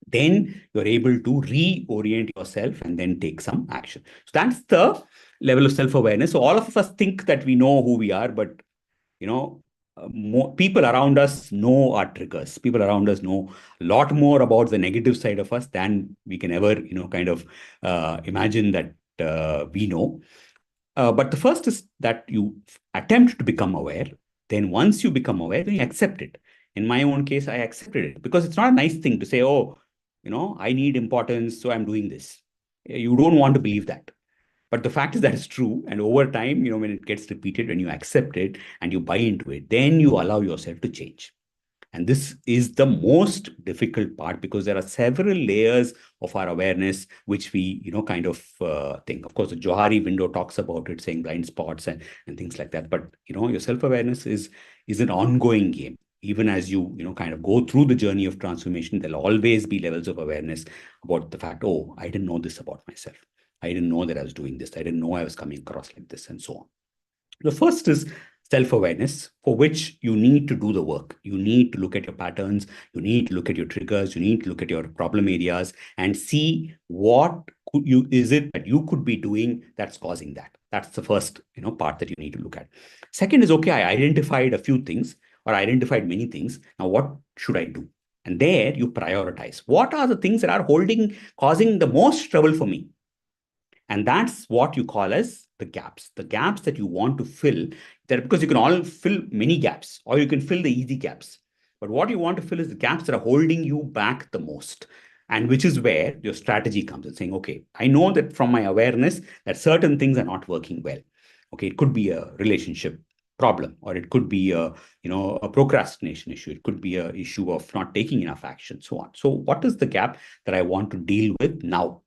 Then you're able to reorient yourself and then take some action. So that's the level of self-awareness. So all of us think that we know who we are, but people around us know our triggers. People around us know a lot more about the negative side of us than we can ever, kind of imagine that we know. But the first is that you attempt to become aware. Then once you become aware, then you accept it. In my own case, I accepted it because it's not a nice thing to say, oh, I need importance, so I'm doing this. You don't want to believe that. But the fact is that it's true. And over time, when it gets repeated, when you accept it and you buy into it, then you allow yourself to change. And this is the most difficult part, because there are several layers of our awareness which we, kind of think. Of course, the Johari window talks about it, saying blind spots and things like that. But, your self-awareness is an ongoing game. Even as you, kind of go through the journey of transformation, there'll always be levels of awareness about the fact, oh, I didn't know this about myself. I didn't know that I was doing this. I didn't know I was coming across like this, and so on. The first is self-awareness, for which you need to do the work. You need to look at your patterns. You need to look at your triggers. You need to look at your problem areas and see what is it that you could be doing that's causing that. That's the first, part that you need to look at. Second is, okay, I identified a few things, or I identified many things. Now, what should I do? And there you prioritize. What are the things that are causing the most trouble for me? And that's what you call as the gaps that you want to fill. There, because you can all fill many gaps, or you can fill the easy gaps. But what you want to fill is the gaps that are holding you back the most. And which is where your strategy comes in, saying, okay, I know that from my awareness that certain things are not working well. Okay, it could be a relationship problem, or it could be a procrastination issue. It could be an issue of not taking enough action, so on. So what is the gap that I want to deal with now?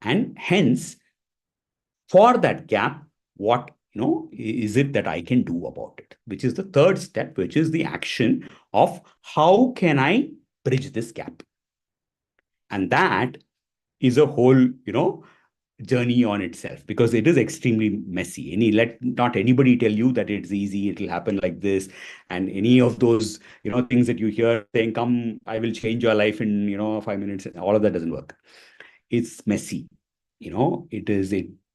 And hence, for that gap, what is it that I can do about it? Which is the third step, which is the action of how can I bridge this gap? And that is a whole, journey on itself, because it is extremely messy. Let not anybody tell you that it's easy, it'll happen like this, and any of those things that you hear saying, come, I will change your life in 5 minutes. All of that doesn't work. It's messy. You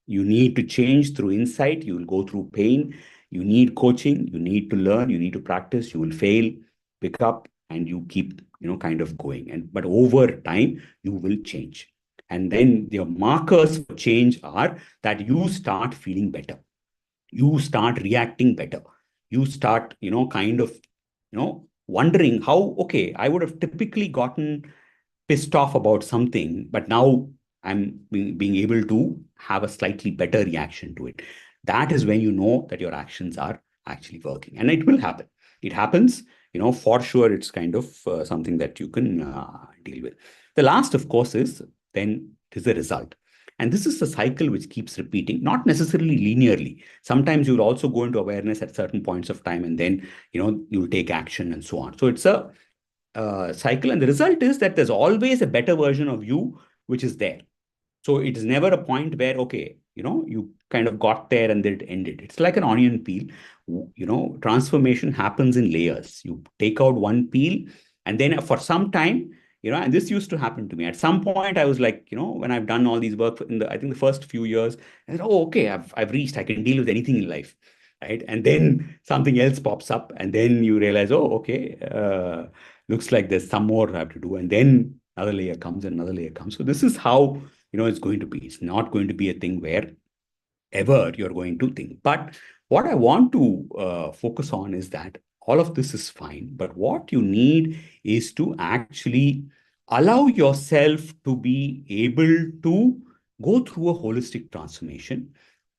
need to change through insight. You will go through pain. You need coaching. You need to learn. You need to practice. You will fail, pick up, and you keep kind of going. But over time you will change. And then your markers for change are that you start feeling better. You start reacting better. You start kind of wondering how, okay, I would have typically gotten pissed off about something, but now I'm being able to have a slightly better reaction to it. That is when you know that your actions are actually working, and it will happen. It happens, for sure. It's kind of something that you can deal with. The last, of course, is then it is the result. And this is the cycle which keeps repeating, not necessarily linearly. Sometimes you'll also go into awareness at certain points of time, and then, you'll take action and so on. So it's a cycle, and the result is that there's always a better version of you which is there. So it is never a point where, okay, you kind of got there and then it ended. It's like an onion peel. Transformation happens in layers. You take out one peel, and then for some time, and this used to happen to me. At some point, I was like, when I've done all these work in I think the first few years, I said, oh, okay, I've reached, I can deal with anything in life. Right. And then something else pops up, and then you realize, oh, okay, looks like there's some more I have to do. And then another layer comes and another layer comes. So this is how, it's going to be. It's not going to be a thing where ever you're going to think. But what I want to focus on is that all of this is fine. But what you need is to actually allow yourself to be able to go through a holistic transformation.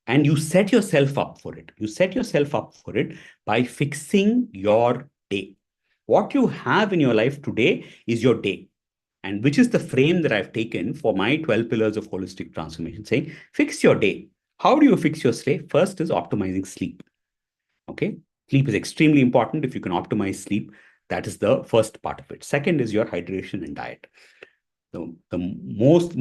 And you set yourself up for it. You set yourself up for it by fixing your day. What you have in your life today is your day. And which is the frame that I've taken for my 12 pillars of holistic transformation, saying, fix your day. How do you fix your day? First is optimizing sleep. Okay. Sleep is extremely important. If you can optimize sleep, that is the first part of it. Second is your hydration and diet. The most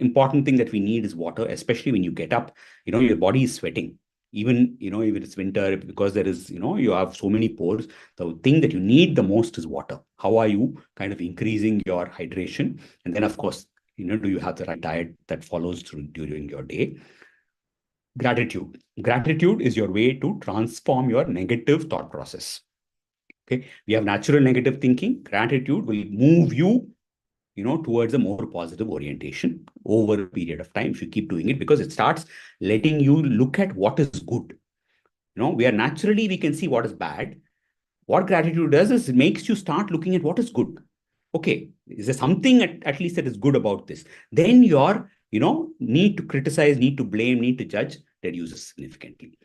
important thing that we need is water, especially when you get up, your body is sweating. Even, if it's winter, because there is, you have so many pores, the thing that you need the most is water. How are you kind of increasing your hydration? And then, of course, do you have the right diet that follows through during your day? Gratitude. Gratitude is your way to transform your negative thought process. Okay. We have natural negative thinking. Gratitude will move you towards a more positive orientation over a period of time if you keep doing it, because it starts letting you look at what is good. We can see what is bad. What gratitude does is it makes you start looking at what is good. Okay, is there something at least that is good about this? Then your, need to criticize, need to blame, need to judge reduces significantly.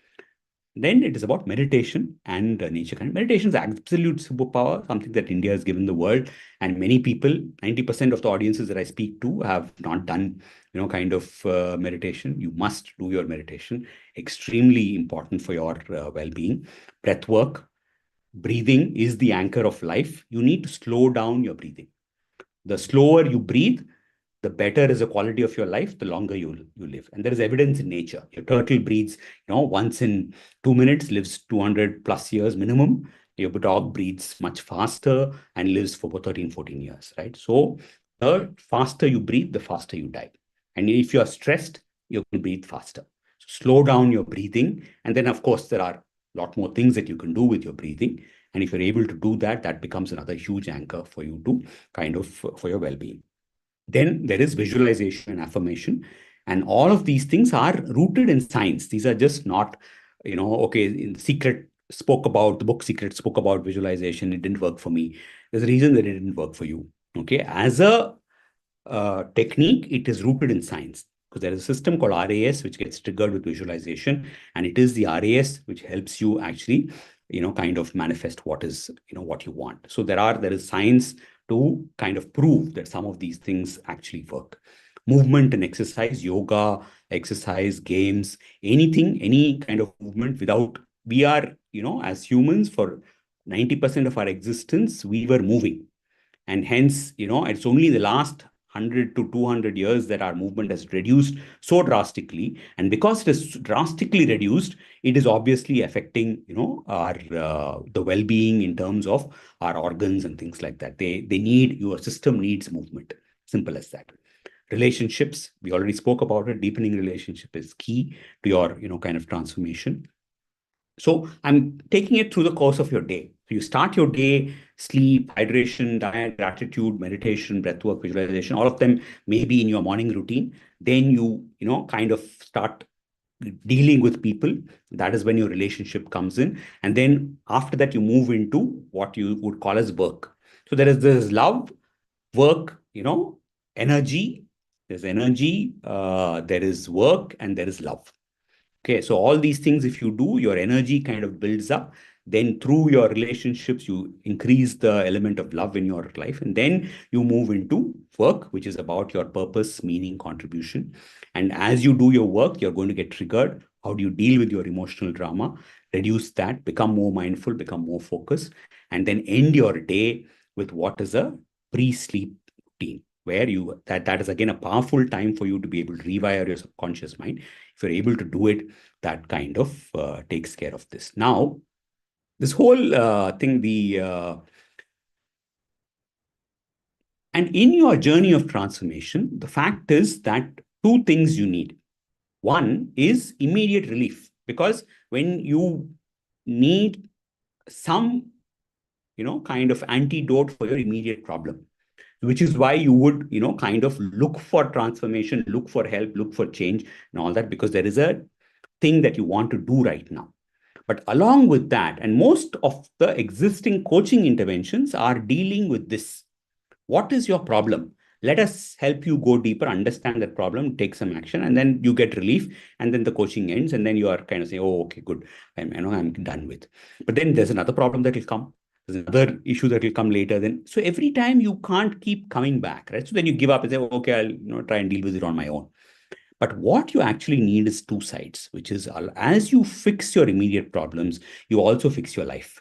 Then it is about meditation and nature. And meditation is absolute superpower, something that India has given the world. And many people, 90% of the audiences that I speak to have not done, kind of meditation. You must do your meditation. Extremely important for your well-being. Breath work, breathing is the anchor of life. You need to slow down your breathing. The slower you breathe, the better is the quality of your life, the longer you live. And there is evidence in nature. Your turtle breathes, once in 2 minutes, lives 200 plus years minimum. Your dog breathes much faster and lives for about 13, 14 years, right? So the faster you breathe, the faster you die. And if you are stressed, you will breathe faster. So slow down your breathing. And then, of course, there are a lot more things that you can do with your breathing. And if you're able to do that, that becomes another huge anchor for you to kind of for your well-being. Then there is visualization and affirmation. And all of these things are rooted in science. These are just not, okay, in the book Secret spoke about visualization. It didn't work for me. There's a reason that it didn't work for you. Okay. As a technique, it is rooted in science because there is a system called RAS which gets triggered with visualization, and it is the RAS which helps you actually, kind of manifest what is, what you want. So there is science to kind of prove that some of these things actually work. Movement and exercise, yoga, exercise, games, anything, any kind of movement without, we are, as humans, for 90% of our existence, we were moving. And hence, it's only the last 100 to 200 years that our movement has reduced so drastically. And because it is drastically reduced, it is obviously affecting, our the well-being in terms of our organs and things like that. Your system needs movement. Simple as that. Relationships, we already spoke about it. Deepening relationship is key to your, kind of transformation. So I'm taking it through the course of your day. So you start your day, sleep, hydration, diet, gratitude, meditation, breathwork, visualization, all of them may be in your morning routine. Then you, kind of start dealing with people. That is when your relationship comes in. And then after that, you move into what you would call as work. So there is this love, work, energy. There's energy, there is work, and there is love. Okay, so all these things, if you do, your energy kind of builds up. Then through your relationships, you increase the element of love in your life. And then you move into work, which is about your purpose, meaning, contribution. And as you do your work, you're going to get triggered. How do you deal with your emotional drama? Reduce that, become more mindful, become more focused, and then end your day with what is a pre-sleep routine, where that is again a powerful time for you to be able to rewire your subconscious mind. If you're able to do it, that kind of takes care of this. Now, this whole thing, and in your journey of transformation, the fact is that two things you need. One is immediate relief, because when you need some, kind of antidote for your immediate problem, which is why you would, kind of look for transformation, look for help, look for change and all that, because there is a thing that you want to do right now. But along with that, and most of the existing coaching interventions are dealing with this. What is your problem? Let us help you go deeper, understand that problem, take some action, and then you get relief. And then the coaching ends, and then you are kind of saying, "Oh, okay, good. I'm done with." But then there's another problem that will come. There's another issue that will come later. Then, so every time you can't keep coming back, right? So then you give up and say, "Okay, I'll try and deal with it on my own." But what you actually need is two sides, which is as you fix your immediate problems, you also fix your life.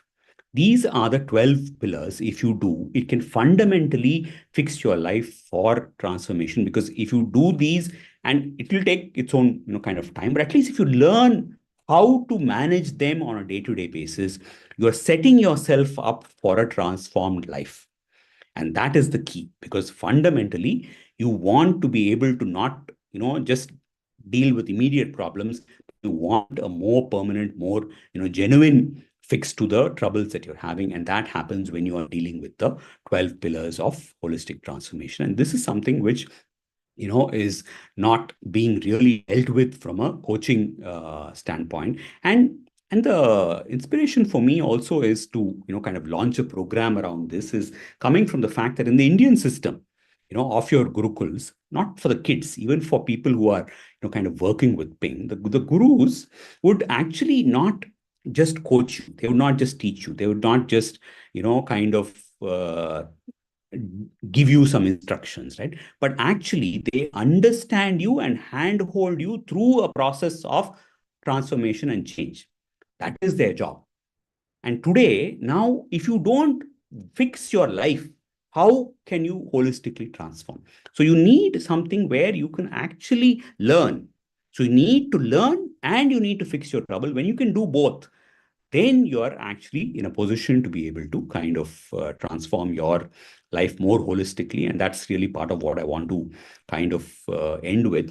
These are the 12 pillars. If you do, it can fundamentally fix your life for transformation. Because if you do these, and it will take its own, kind of time, but at least if you learn how to manage them on a day-to-day basis, you are setting yourself up for a transformed life. And that is the key, because fundamentally, you want to be able to not, just deal with immediate problems. You want a more permanent, more, genuine fix to the troubles that you're having. And that happens when you are dealing with the 12 pillars of holistic transformation. And this is something which, is not being really dealt with from a coaching standpoint. And the inspiration for me also is to, kind of launch a program around this, is coming from the fact that in the Indian system, of your gurukuls, not for the kids, even for people who are, kind of working with Ping, the gurus would actually not just coach you. They would not just teach you. They would not just, kind of give you some instructions, right? But actually, they understand you and handhold you through a process of transformation and change. That is their job. And today, now, if you don't fix your life, how can you holistically transform? So you need something where you can actually learn. So you need to learn and you need to fix your trouble. When you can do both, then you are actually in a position to be able to kind of transform your life more holistically. And that's really part of what I want to kind of end with.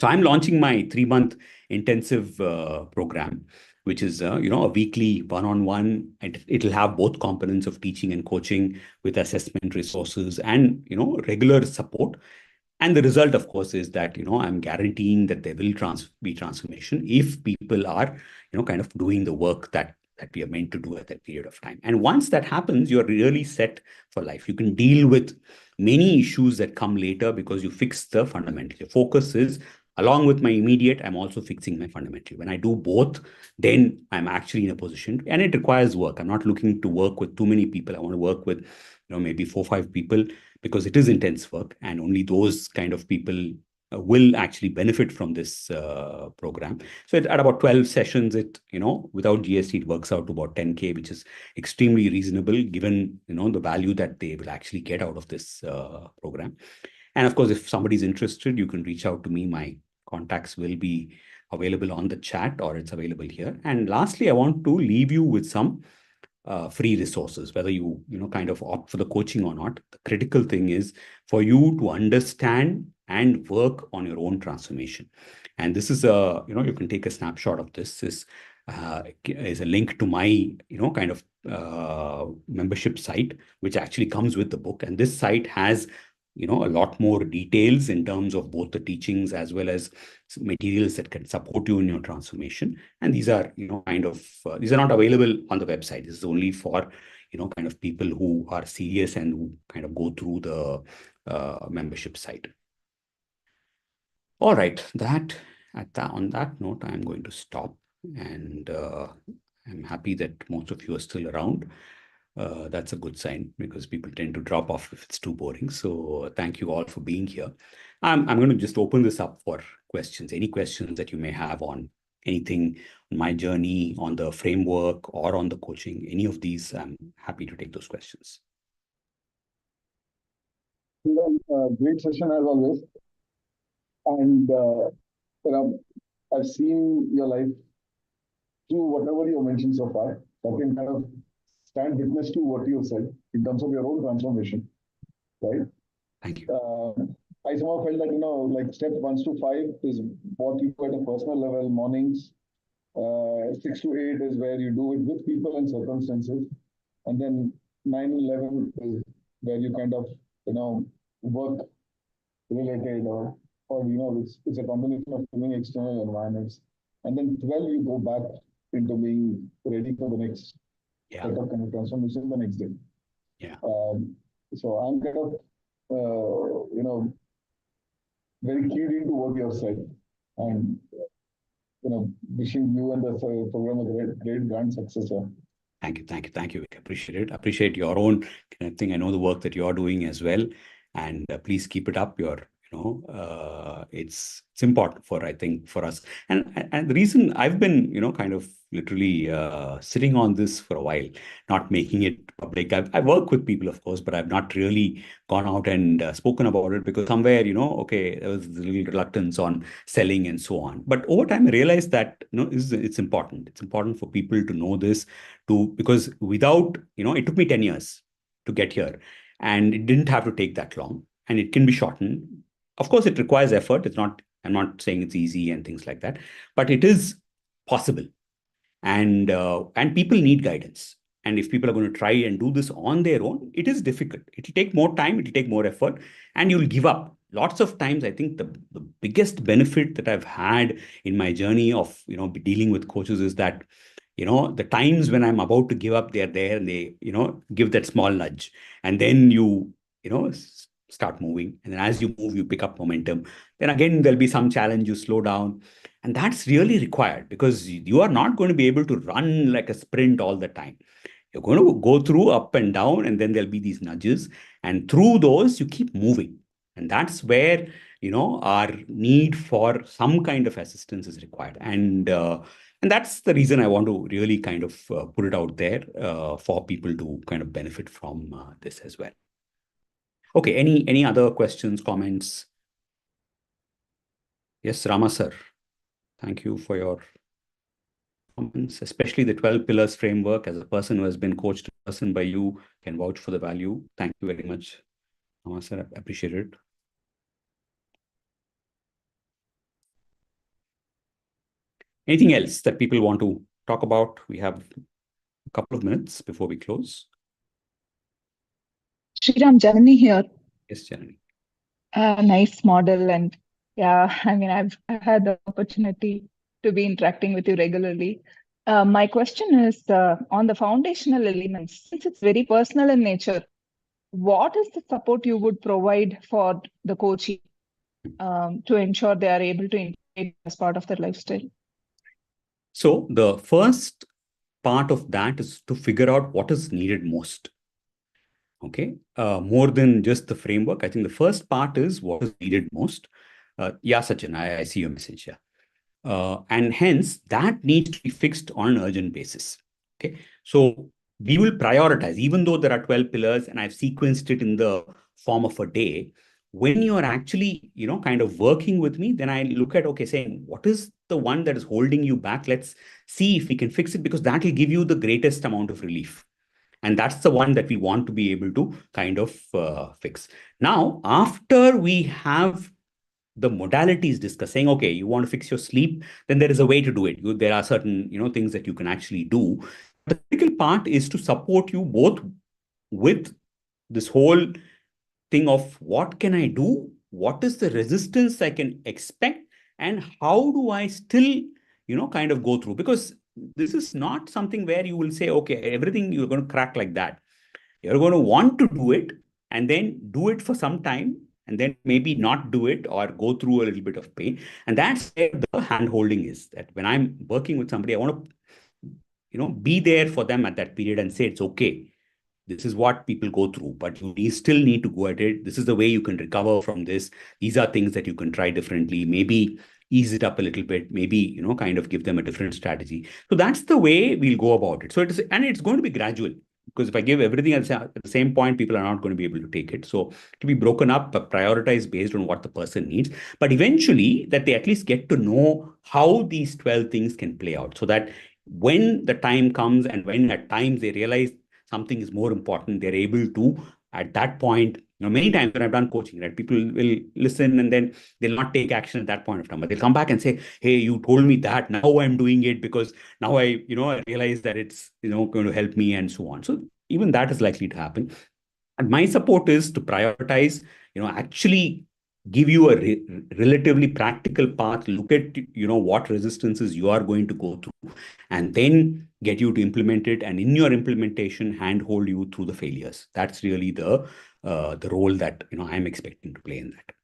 So I'm launching my 3-month intensive program, which is a weekly one-on-one. It'll have both components of teaching and coaching with assessment resources and regular support. And the result, of course, is that I'm guaranteeing that there will be transformation if people are kind of doing the work that we are meant to do at that period of time. And once that happens, you're really set for life. You can deal with many issues that come later because you fix the fundamental. Your focus is along with my immediate, I'm also fixing my fundamental. When I do both, then I'm actually in a position, and it requires work. I'm not looking to work with too many people. I want to work with, maybe 4 or 5 people, because it is intense work, and only those kind of people will actually benefit from this program. So at about 12 sessions, without GST, it works out to about 10K, which is extremely reasonable given, the value that they will actually get out of this program. And of course, if somebody's interested, you can reach out to me. My contacts will be available on the chat, or it's available here. And lastly, I want to leave you with some free resources, whether kind of opt for the coaching or not. The critical thing is for you to understand and work on your own transformation. And this is you can take a snapshot of this. This is a link to my, kind of membership site, which actually comes with the book. And this site has a lot more details in terms of both the teachings as well as materials that can support you in your transformation. And these are, kind of, these are not available on the website. This is only for, kind of people who are serious and who kind of go through the membership site. All right, on that note, I'm going to stop. And I'm happy that most of you are still around. That's a good sign, because people tend to drop off if it's too boring. So thank you all for being here. I'm going to just open this up for questions. Any questions that you may have on anything on my journey, on the framework, or on the coaching, any of these, I'm happy to take those questions. Great session as always. And I've seen your life through whatever you mentioned so far. So I can kind of stand witness to what you said in terms of your own transformation, right? Thank you. I somehow felt that, like step 1 to 5 is what you do at a personal level, mornings. 6 to 8 is where you do it with people and circumstances. And then 9 and 11 is where you kind of, work related or it's a combination of many external environments. And then 12, you go back into being ready for the next set of kind of transformation the next day. Yeah. So I'm kind of, very keyed into what you have said, and wishing you and the program a great grand success. Thank you. I appreciate it. Appreciate your own kind of thing. I know the work that you're doing as well, and please keep it up. It's important I think, for us. And the reason I've been, kind of literally sitting on this for a while, not making it public. I work with people, of course, but I've not really gone out and spoken about it, because somewhere, okay, there was a little reluctance on selling and so on. But over time, I realized that, it's important. It's important for people to know this, because without, it took me 10 years to get here, and it didn't have to take that long, and it can be shortened. Of course, it requires effort. I'm not saying it's easy and things like that, but it is possible. And people need guidance. And if people are going to try and do this on their own, it is difficult. It'll take more time, it'll take more effort, and you'll give up. Lots of times, I think the biggest benefit that I've had in my journey of, dealing with coaches is that, the times when I'm about to give up, they're there, and they, give that small nudge. And then you start moving. And then as you move, you pick up momentum. Then again, there'll be some challenge, you slow down. And that's really required because you are not going to be able to run like a sprint all the time. You're going to go through up and down, and then there'll be these nudges. And through those, you keep moving. And that's where, our need for some kind of assistance is required. And that's the reason I want to really kind of put it out there for people to kind of benefit from this as well. Okay, any other questions, comments? Yes, Rama sir. Thank you for your comments, especially the 12 pillars framework. As a person who has been coached in person by you, can vouch for the value. Thank you very much, Rama sir. I appreciate it. Anything else that people want to talk about? We have a couple of minutes before we close. Sriram, Janani here. Yes, Janani. Nice model, and yeah, I mean, I've had the opportunity to be interacting with you regularly. My question is on the foundational elements. Since it's very personal in nature, what is the support you would provide for the coachee to ensure they are able to integrate as part of their lifestyle? So the first part of that is to figure out what is needed most. Okay, more than just the framework. I think the first part is what is needed most. Yeah, Sachin, I see your message here. And hence, that needs to be fixed on an urgent basis. Okay, so we will prioritize, even though there are 12 pillars and I've sequenced it in the form of a day. When you're actually, kind of working with me, then I look at, okay, saying, what is the one that is holding you back? Let's see if we can fix it, because that will give you the greatest amount of relief. And that's the one that we want to be able to kind of fix. Now, after we have the modalities discussing, okay, you want to fix your sleep, then there is a way to do it. There are certain, things that you can actually do. The critical part is to support you both with this whole thing of what can I do? What is the resistance I can expect? And how do I still, kind of go through? Because this is not something where you will say, okay, everything you're going to crack like that. You're going to want to do it and then do it for some time and then maybe not do it or go through a little bit of pain. And that's where the hand holding is, that when I'm working with somebody, I want to, be there for them at that period and say, it's okay. This is what people go through, but you still need to go at it. This is the way you can recover from this. These are things that you can try differently. Maybe ease it up a little bit, maybe, kind of give them a different strategy. So that's the way we'll go about it. So it's going to be gradual, because if I give everything at the same point, people are not going to be able to take it. So to be broken up, prioritized based on what the person needs, but eventually that they at least get to know how these 12 things can play out, so that when the time comes and when at times they realize something is more important, they're able to, at that point, many times when I've done coaching, right, people will listen and then they'll not take action at that point of time, but they'll come back and say, hey, you told me that, now I'm doing it because now I realize that it's, going to help me and so on. So even that is likely to happen. And my support is to prioritize, actually give you a relatively practical path, look at, what resistances you are going to go through, and then get you to implement it. And in your implementation, handhold you through the failures. That's really the role that, I'm expecting to play in that.